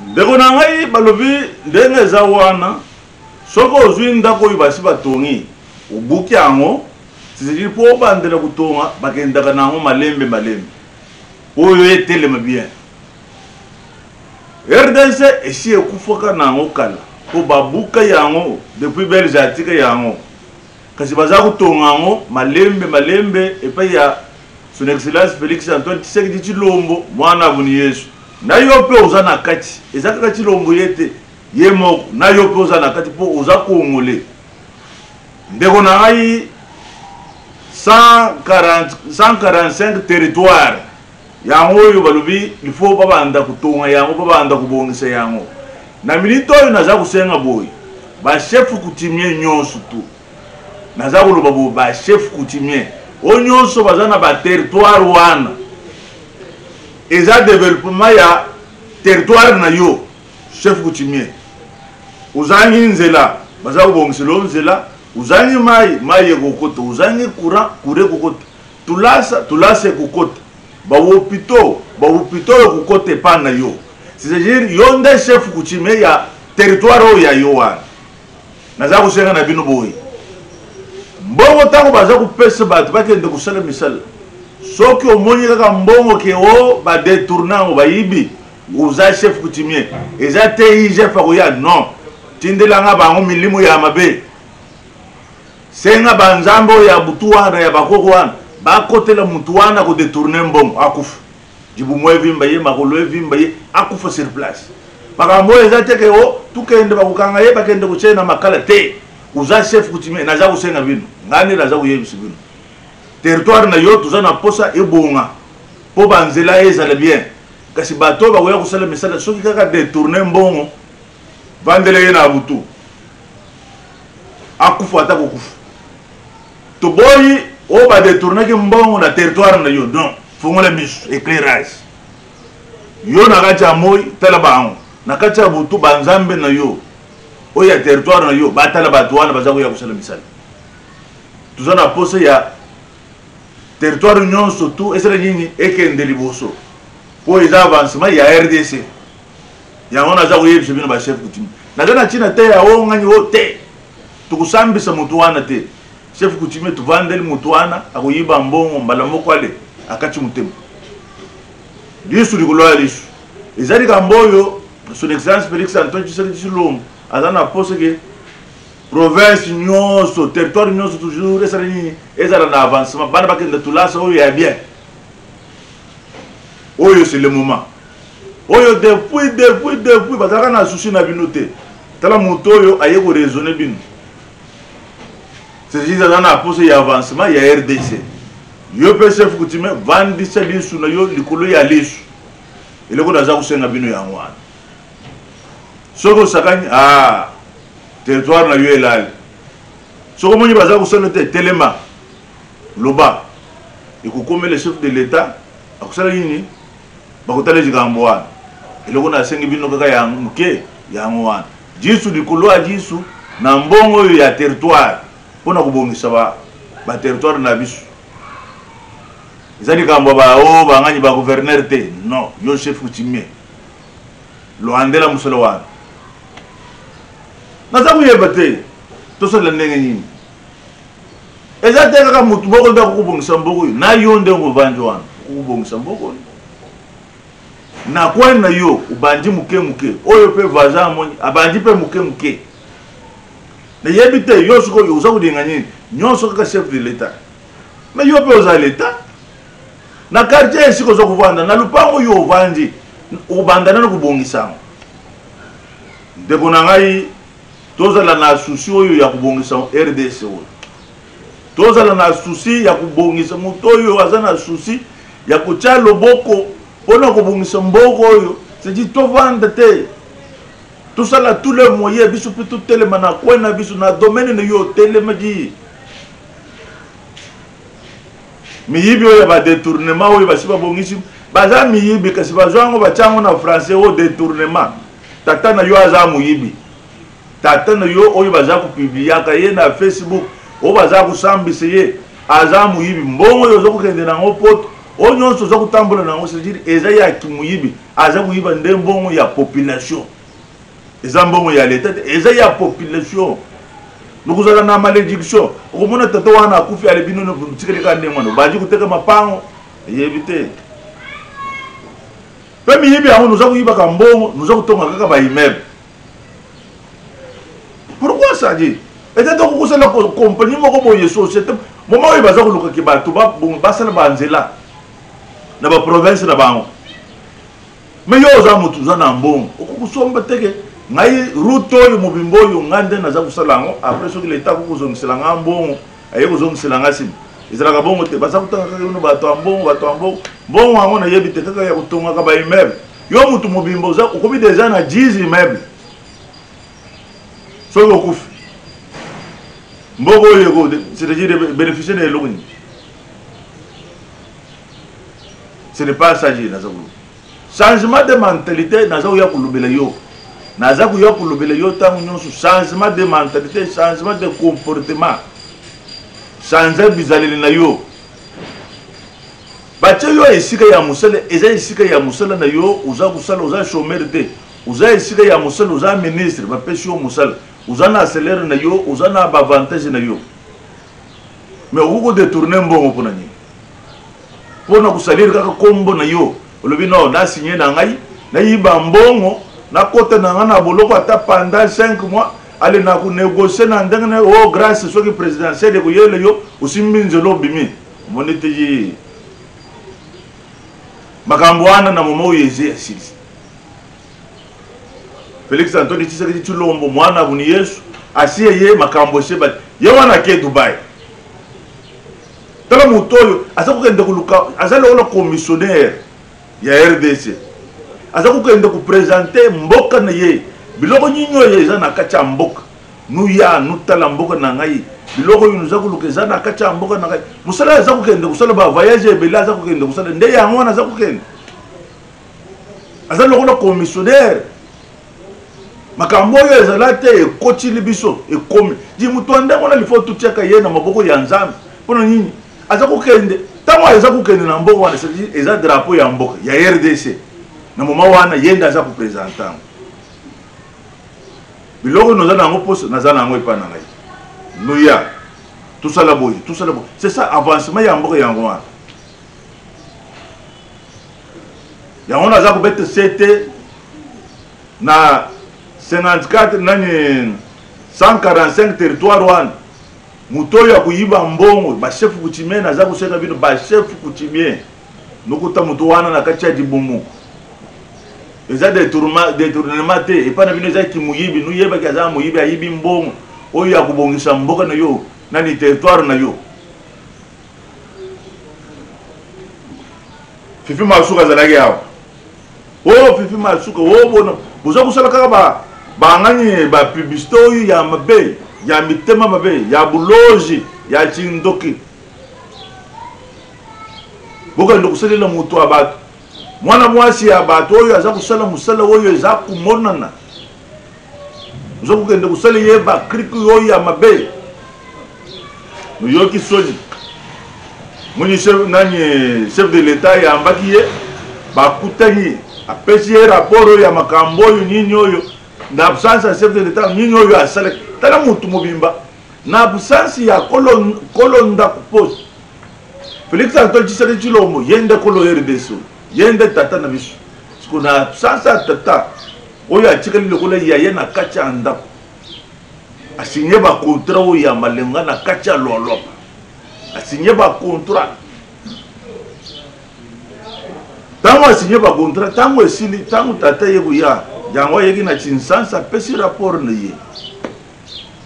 ndeko na ngai balobi ndenge eza wana soki ozwi ndako oyo basi batongi obuki yango c'est-à-dire mpo obandela kotonga bakendaka na yango malembe oyo etelema bien. RDC esi ekufaka na yango kala mpo babuka yango depuis belge atika yango kasi baza kotonga yango malembe epai ya son excellence Félix Antoine Tshisekedi Tshilombo mwana avuni Yesu. Na yo pe oza na kati eza kaka Tshilombo yete ye moko na yo pe oza na kati mpo oza kongole. Ndeko na ngai 145 territoire yango oyo balobi il faut babanda kutonga yango babanda kubongisa yango. Na milito oyo naza kusenga boy ba chef coutumier nyonso tu naza koloba bo ba chef coutumier o nyonso baza na ba territoire wana eza développement ya territoire na yo chef coutumier uzangi nzela baza kubongisa lo nzela uzangi mai kokota uzangi courant kokota tulasa kokota ba hôpitaux kokota pa na yo. C'est-à-dire yo nde chef coutumier ya territoire oyo ya yo wana naza kusenga na bino boyi mbongo tango baza kupesa bato bakende kusala misala soki omoni kaka mbongo ke o badetournango bayibi uza chef coutumier eza te IGF akoya non tindelanga bango milimo ya mabe senga banzambo ya butu wana ya bakoko wana bakotela mutu wana kodetourne mbongo akufa jibumo evimba ye makolo evimba ye akufa sur place makambo eza te ke o tukende bakukanga ye bakende kuchena makala te uza chef coutumier naza kusenga bino ngani naza kuyebisa bino territoire na yo tuza na posa ebonga po banzela ezala bien kasi bato bakoya kusala misala soki kaka detourne mbongo vandele ye na butu akufa ata kokufa to boyi o ba detourne ke mbongo na territoire na yo non fongola miso éclairage yo na kati ya moi tala bango na kati ya butu banzambe na yo oya territoire na yo batala bato wana baza koya kusala misala tuza na posa ya territoire nyonso tu esala nini ekende liboso po eza avancement ya RDC yango naza koyebisa bino ba chef coutumier naza na ntina te ya o ngani o te tukusambisa mutu wana te chef coutumier tuvandeli mutu wana akoyiba mbongo mbala moko ale akati mutema lisu likolo ya lisu ezali kambo oyo son excellence Félix Antoine Tshisekedi Tshilombo aza na posa ke province nyonso territoire nyonso toujours esala nini ezala na avancement bana bakenda tulasa oyo ya bien oyo c'est le moment oyo depuis bazalaka na souci na bino te tala moto oyo aye ko raisonner bino c'est-à-dire aza na posa ya avancement ya RDC yo pe chef coutumier vandisa lisu na yo likolo ya lisu eloko naza kusenga bino yango wana soko sakani territoire na yo elali soko moni baza kusala te telema loba ekokome le chef de l'état akusala nini bakotala likambo wana eloko nasengi bino kaka yango muke yango wana jisu likolo ya jisu na mbongo oyo ya territoire mpona kobongisa ba territoire na biso eza likambo bangani ba gouverneur te non yo chef coutumier loandela mosolo wana naza kuyeba te tosala ndenge nini eza te kaka mutu moko nde akokubongisa mboko oyo na yo ndenge ovandi wana okokubongisa mboko oyo na kwani na yo ubandi muke oyo pe vaza amoni abandi pe muke nayebi te yo sikoyo oza kolinga nini nyonso kaka chef de l'état mais yo pe oza l'état na quartier esika oza kovanda na lupango oyo ovandi obandana na kubongisango ndeko na ngai tozala na souci oyo ya kubongisa RDC oyo tozala na souci ya kubongisa moto oyo aza na souci ya kotia loboko mpona kobongisa mboko oyo c'est-à-dire tovanda te tosala tous les moyens biso mpe totelema na kwe na biso na domaine na yo otelemaki miyibi oyo ya badetournement oyo basi babongisi baza miyibi kasi bazwa yango batiango na français oyo détournement tata na yo aza moyibi tata na yo oyo baza kopubliaka ye na Facebook oyo baza kosambisa ye aza moyibi mbongo oyo oza kokende nango poto oyo nyonso oza kotambola nango c'est-à-dire eza ya moyibi aza kuyiba nde mbongo ya population eza mbongo ya l'état eza ya population nokuzala na malédiction okomona tata wana akufi ale bino tikeli nde mwana baji kuteka mapango yebi te pe miyibi yango noza kuyibaka mbongo noza kutonga kaka baimmeuble pourquoi ça dit peut-être okokusala compagnie moko boye société moma oyo baza kolukaki bato basala banzela na baprovince na bango mais yo oza motu oza na mbongo okokusomba teke ngai route oyo mobimbo oyo nga nde naza kosala yango après soki leta kokozongisela nga mbongo aye kozongisela nga nsima ezalaka bongo te baza kotanga kaka yono bato ya mbongo mbongo yango nayebi te kaka ya kotongaka baimmeuble yo motu mobimbo okomi deja na 10 immeuble soki okufi mboko oyo c'est-à-dire bénéficier de eloko nini ce n'est pas ça je naza koloba changement de mentalité naza koya kolobela yo naza koya kolobela yo ntango nyonso changement de mentalité changement de comportement change bizaleli na yo batie yo esika ya mosala eza esika ya mosala na yo oza kosala oza chômeur te oza esika ya mosala oza ministre bapesi yo mosala oza na salaire na yo oza na bavantage na yo mais okokodetourne mbongo mpona nini mpona kosalire kaka kombo na yo olobi no nasinye na ngai nayiba mbongo nakota na ngai na boloko ata pendant 5 mois ale na konégocie na ndenge na o grâce soki présidentielle ekoyele yo osimbi nzela obimi omoni te ye makambo wana na moma oyo eze asilisi Félix Antoine Tshisekedi Tshilombo mwana buni Yesu asiye ye makambo sheba ye wana ke Dubai tala mutoyo aza kokende kuluka aza le commissionnaire ya RDC aza kokende ku présenter mboka na ye biloko nyinyo ye za na kacha mboka nuya nutala mboka na ngai biloko yinu za kuluka za na kacha mboka na ngai musala aza kokende kusala ba voyage bela aza kokende kusala nde yango wana aza kokende aza le commissionnaire makambo oyo ezala te ekotili biso ekomi di mutu andeko na lifo tutiaka ye na maboko ya nzambe mpona nini aza kokende ntango aza kokende na mboka wana eza drapeau ya mboka ya RDC na moma wana ye nde aza kopresente yango biloko noza nango mposa naza nango epa na ngai nuya tosala boye c'est ça avancement ya mboka yango wana yango naza kobete sete na 54 nani 145 territoire wana muto ya kuyiba mbongo ba chef kutimie naza kuseka bino ba chef kutimie nokuta muto wana na kacha dibumu eza détournement te epa na bino eza kimuyibi nuyeba kaza muyibi ayibi mbongo oyo ya kubongisa mboka na yo nani territoire na yo Fifi Masuka zalaki hapo Fifi Masuka bona boza kusala kaka bangani ba publicité oyo ya mabe ya mitema mabe ya buloji ya chindoki boka ndo kusalela mutu abato mwana mwasi ya bato oyo aza kusala musala oyo eza kumonana ozo kugende kusala ye ba kriki oyo ya mabe noyoki soni moni chef de l'état ya ambaki ye bakutani apesi ye rapport oyo ya makambo oyo nini oyo na absence ya chef de l'état nini oyo asala tala mutu mobimba na absence ya kolonda kuposi Félix Antoine Tshisekedi Tshilombo yende kolo RDC yende tata na biso siko na absence ya tata oyo atikali lokola yaye na kati ya ndako asinye ba contrat oyo ya malenga na kati ya loloba asinye ba contrat tango asinye ba contrat tango esili tango tata yebuya yango yeki na Kinshasa pesi rapport na ye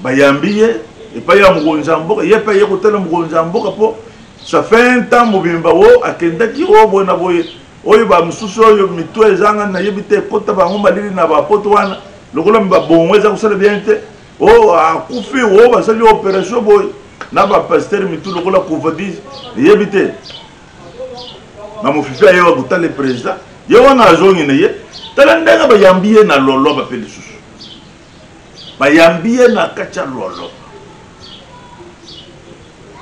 bayambiye epa ya mugonza mboka yepa ye kotala mugonza mboka po ça fait un temps mobimba wo akendaki o bona boye oyo ba mususu oyo mitu ezanga na yebite kota ba ngomba lili na ba poto wana lokola mba bongo eza kusala bien te o akufi o ba sali opération boy na ba pasteur mitu lokola Covid yebite na mofifi ayo wa kutale président ye wana azongi na ye tala ndenga bayambiye na lolo ba peli susu bayambiye na kacha lolo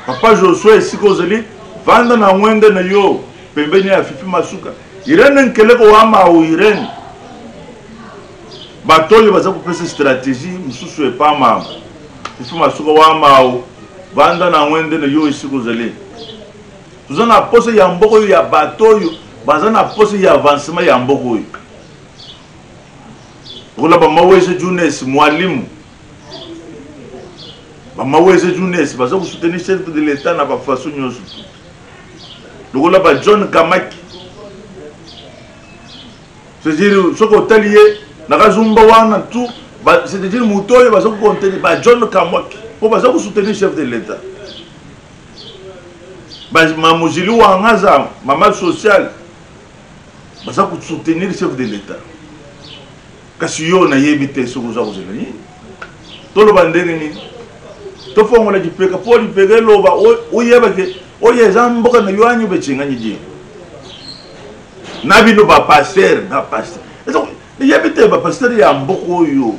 Papa Josué Sikozeli vanda na mwende na yo pembeni ya Fifi Masuka Irene nkeleko wama au Irene batoli baza kupesa stratégie mususu epama ifuma suka wama au banda na wende na yo isiku zele tuzana pose ya mboko ya batoyo baza na pose ya avancement ya mboko yo ola ba maweze jeunesse mwalimu ba maweze jeunesse baza ku soutenir chef de l'état na ba façon nyoso lokola ba John Kamaki c'est-à-dire ce hôtelier na zumba wana tout c'est-à-dire mutoyo baza ku contenir ba John Kamaki po baza ku soutenir chef de l'état ba mamuzili wa ngaza mama social baza ku soutenir chef de l'état kasi yo na yebite soko za kozela ni tolo bandenge ni to fongola dipeka poli pege loba o yeba ke o yeza mboka na yoanyu bechinga nyiji na bino ba pasteur na pasteur ezo ni yebite ba pasteur ya mboko yo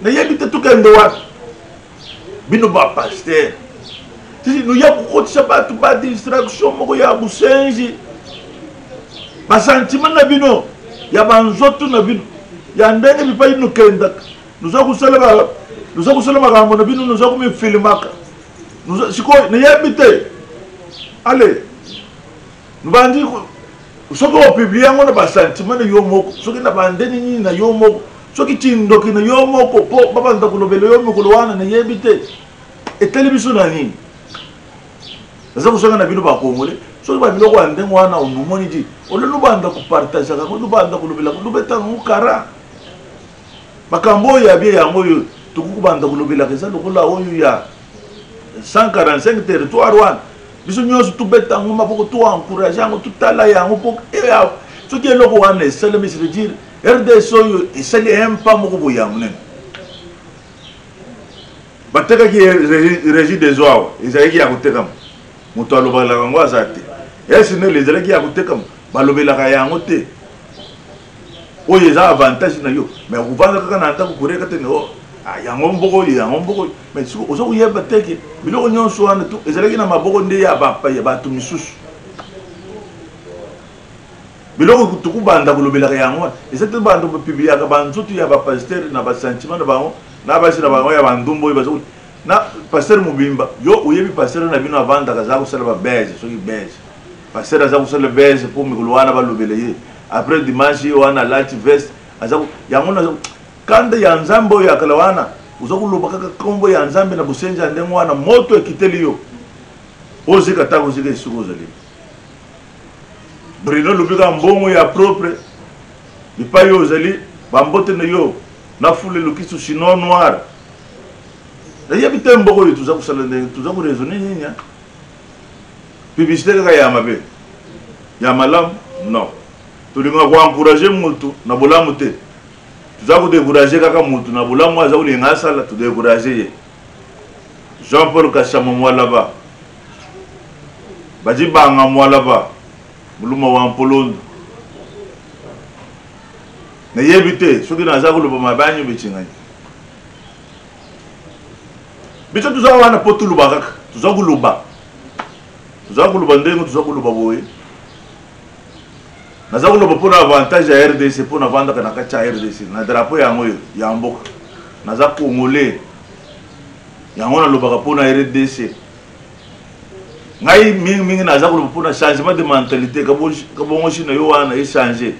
na yebite tukende wa bino ba pasteur tisi no ya kokotisa batu ba distraction moko ya busenji ba sentiment na bino ya banzoto na bino ya ndenge bipa ino kenda nous avons seulement makambo na bino nous avons filmaka nous siko na yebite allez nous bandi soko o publier ngona ba sentiment na yo moko soki na bandeni ni na yo moko soki tindoki na yo moko po baba ndakulobele yo moko wana na yebite et télévision na ni ça vous savez na bino ba kongole soki ba biloko ande ngwana onumoni di olelo banda ku partage ka ko banda kulobela ku beta ngukara makambo ya bia ya moyo tukukubanda kulobela kesa lokola oyo ya 145 territoire wana biso nyonso tubeta ngoma poko tu encourager ngo tutala ya ngo poko ya ce qui est loko wana esale mais c'est dire RDC oyo esale empa moko boya munene bateka ki régie des eaux ezali ya kuteka muto alobala ngo azate esine les ezali ya kuteka balobela ya ngo te oye za avantage na yo mais uvanga kaka na ndako kureka tene o yango mboko mais siko ozo yeba teke biloko nyonso wana tu ezalaki na maboko nde ya bapa ya batu misusu biloko tukubanda kulobela yango ezate bando publier ka banzutu ya ba pasteur na ba sentiment na bango na ba sina bango ya bandumbo bazo na pasteur mubimba yo oyebi pasteur na bino avanda kaza kusala ba beige soki beige pasteur aza kusala beige pour mikulwana balobela ye après dimanche wana lati vest azaku yangona kande ya nzambo ya kalawana uzakuloba kaka kombo ya nzambe na busenja ndenge wana moto ekiteli yo ozika tako zika isuko zali Bruno lubika mbongo ya propre bipa yo zali bambote na yo na fule lukisu chino noir na yebite mboko yo tuzakusala ndenge tuzaku raisonner nya publicité kaka ya mabe ya malam non tulinga ko encourager mutu na bolamu te tuzaku décourager kaka mutu na bolamu aza ulinga sala tu décourager ye Jean-Paul Kashama mwala ba baji banga mwala ba muluma wa Mpolondo na yebite soki na za kuluba mabanyu bichinganya bicho tuzaku wana potuluba kaka tuzaku luba ndengo tuzaku luba boye naza kuloba mpona avantage ya RDC mpona vandaka na kati ya RDC na drapeau yango ya mboka naza congolais yango nalobaka mpona RDC ngai mingi naza kuloba mpona changement de mentalité kabongo china yo wana echange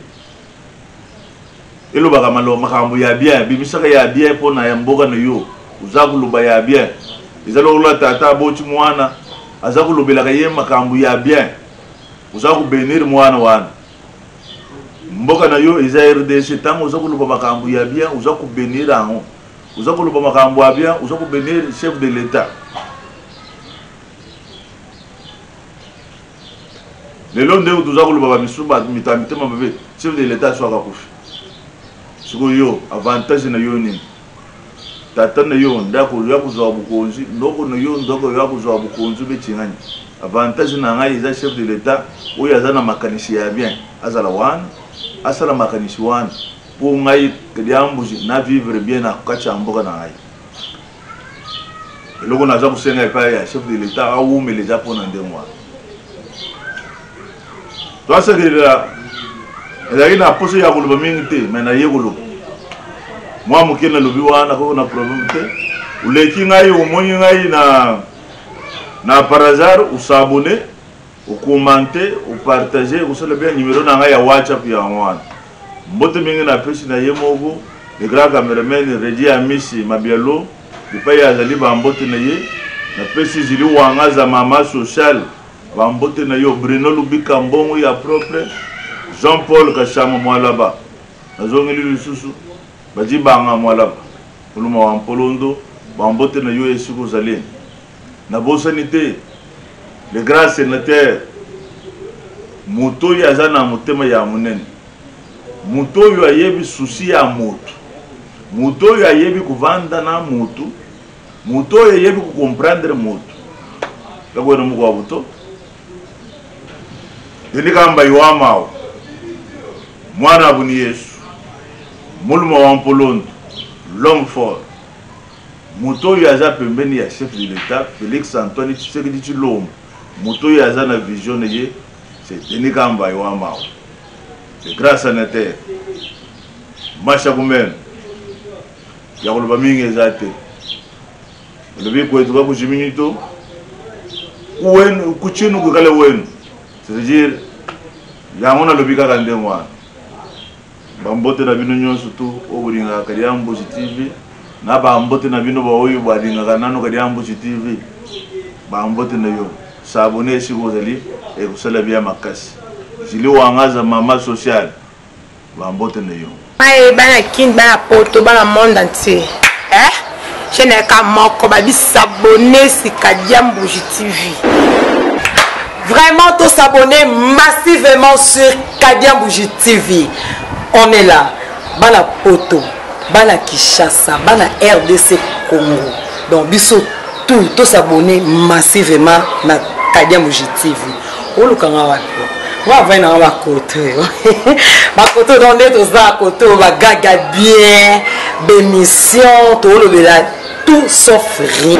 elobaka makambo ya bien bimisaka ya bien mpona ya mboka na yo uza kuloba ya bien eza lokola tata aboti mwana aza kulobelaka ye makambo ya bien uza kubenir mwana wana mboka na yo eza RDC tango uza kuluba makambo ya bien uza kubenir ango uza kuluba makambo ya bien uza kubenir chef de l'état lelo nde uza kuluba ba misuba mitama bebe chef de l'état swaka kufi siko yo avantage na yo nini tata na yo ndako ya kuzwa bukonzi ndoko na yo ndoko ya kuzwa bukonzi becinganya avantage na ngai eza chef de l'état oyo aza na makanisi ya bien azala wana asala makanisi wana pour ngai kediambuji na vivre bien na kati ya mboka na ngai eloko naza kusenga epai ya chef de l'état awumela eza mpona ndenge wana twasekelela ezali na poso ya koloba mingi te mais na ye koloba mwa moke na lobi wana koko na problème te uleki ngai omoni ngai na par hasard usabone ukomante upartage usala bien numéro na ngai ya WhatsApp ya wana mbote mingi na pesi na ye moko le grand cameraman Redi Amisi Mabialo dipai azali ba mbote na ye na pesi zili wanga za mama social ba mbote na yo Bruno Lubika Mbongo ya propre Jean-Paul Kashama Mwalaba nazongeli lisusu baji banga Mwalaba uluma wa Mpolondo ba mbote na yo esiko zali na bosanité le grand sénateur moto ya zana motema ya munene moto yo ayebi souci ya moto yo ayebi kuvanda na moto yo ayebi ku comprendre moto kako na muko abuto ndi kamba iwamao mwana abuni Yesu muluma wa Mpolondo l'homme fort moto yo aza pembeni ya chef de l'état Félix Antoine Tshisekedi Tshilombo moto yo aza na vision ye c'est Denis Kamba iwamao c'est grâce à Nater Masha Kumen ya koloba mingi ezate lobi ko etuka ku jiminito ku chinu ku kale wenu c'est-à-dire yango na lobi kaka ndemwa bambote na bino nyonso tu obulinga kali ya Mbuji TV na bambote na bino ba oyo balinga kanano kali ya Mbuji TV bambote na yo s'abonner si vous allez et vous allez bien makasi jili wangaza mama social bambote na yo ai bana kin bana poto bana monde entier je n'ai qu'à moko ba s'abonner si Kadia Mbuji TV. Vraiment tous s'abonner massivement sur Kadia Mbuji TV. On est là bana poto bana Kinshasa bana RDC Congo donc biso tous s'abonner massivement na Kadia Mbuji TV. Olukanga wapi wa vena wa koto makoto donde toza koto ba gaga bien bémission to lobela tout sauf rien.